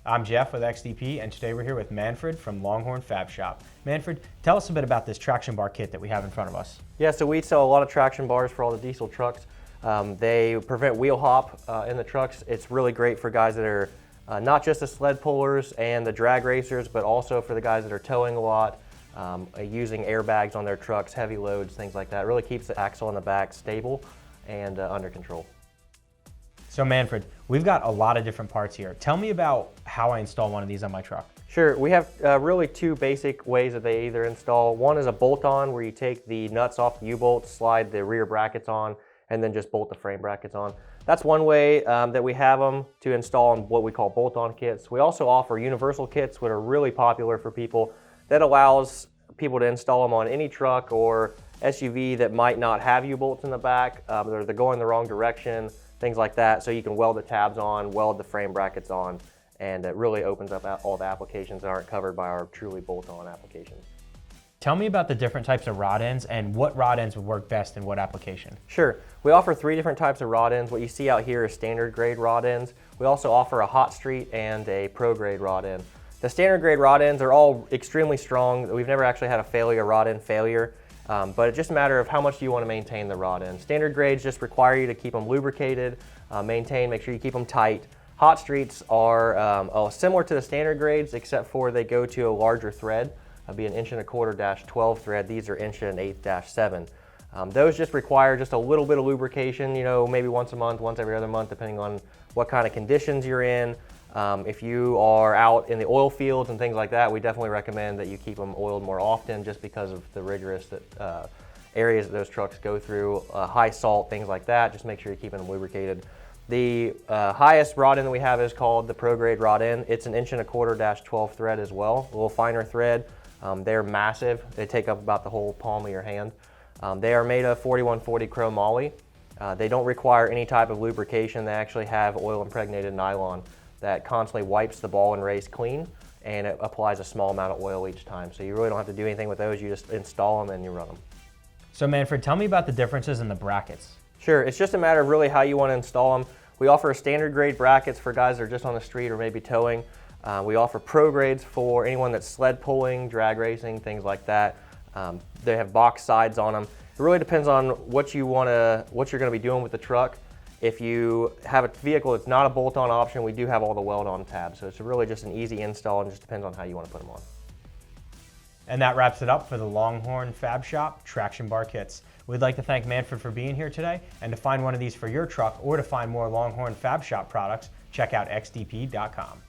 I'm Jeff with XDP, and today we're here with Manfred from Longhorn Fab Shop. Manfred, tell us a bit about this traction bar kit that we have in front of us. Yeah, so we sell a lot of traction bars for all the diesel trucks. They prevent wheel hop in the trucks. It's really great for guys that are not just the sled pullers and the drag racers, but also for the guys that are towing a lot, using airbags on their trucks, heavy loads, things like that. It really keeps the axle in the back stable and under control. So Manfred, we've got a lot of different parts here. Tell me about how I install one of these on my truck. Sure, we have really two basic ways that they either install. One is a bolt-on, where you take the nuts off the U-bolt, slide the rear brackets on, and then just bolt the frame brackets on. That's one way that we have them to install in what we call bolt-on kits. We also offer universal kits, which are really popular for people. That allows people to install them on any truck or SUV that might not have U-bolts in the back, they're going the wrong direction, things like that. So you can weld the tabs on, weld the frame brackets on, and it really opens up all the applications that aren't covered by our truly bolt-on applications. Tell me about the different types of rod ends and what rod ends would work best in what application. Sure, we offer 3 different types of rod ends. What you see out here is standard grade rod ends. We also offer a hot street and a pro grade rod end. The standard grade rod ends are all extremely strong. We've never actually had a rod end failure. But it's just a matter of how much do you want to maintain the rod end. Standard grades just require you to keep them lubricated, make sure you keep them tight. Hot streets are similar to the standard grades, except for they go to a larger thread. It'll be an 1.25" 12 thread. These are 1.8" 7. Those just require just a little bit of lubrication, maybe once a month, once every other month, depending on what kind of conditions you're in. If you are out in the oil fields and things like that, we definitely recommend that you keep them oiled more often, just because of the rigorous areas that those trucks go through, high salt, things like that. Just make sure you're keeping them lubricated. The highest rod end that we have is called the pro grade rod end. It's an 1.25" 12 thread as well, a little finer thread. They're massive. They take up about the whole palm of your hand. They are made of 4140 chromoly. They don't require any type of lubrication. They actually have oil impregnated nylon that constantly wipes the ball and race clean, and it applies a small amount of oil each time. So you really don't have to do anything with those. You just install them and you run them. So Manfred, tell me about the differences in the brackets. Sure, it's just a matter of really how you want to install them. We offer standard grade brackets for guys that are just on the street or maybe towing. We offer pro grades for anyone that's sled pulling, drag racing, things like that. They have box sides on them. It really depends on what you're going to be doing with the truck. If you have a vehicle that's not a bolt-on option, we do have all the weld-on tabs. So it's really just an easy install, and just depends on how you want to put them on. And that wraps it up for the Longhorn Fab Shop traction bar kits. We'd like to thank Manfred for being here today, and to find one of these for your truck or to find more Longhorn Fab Shop products, check out xdp.com.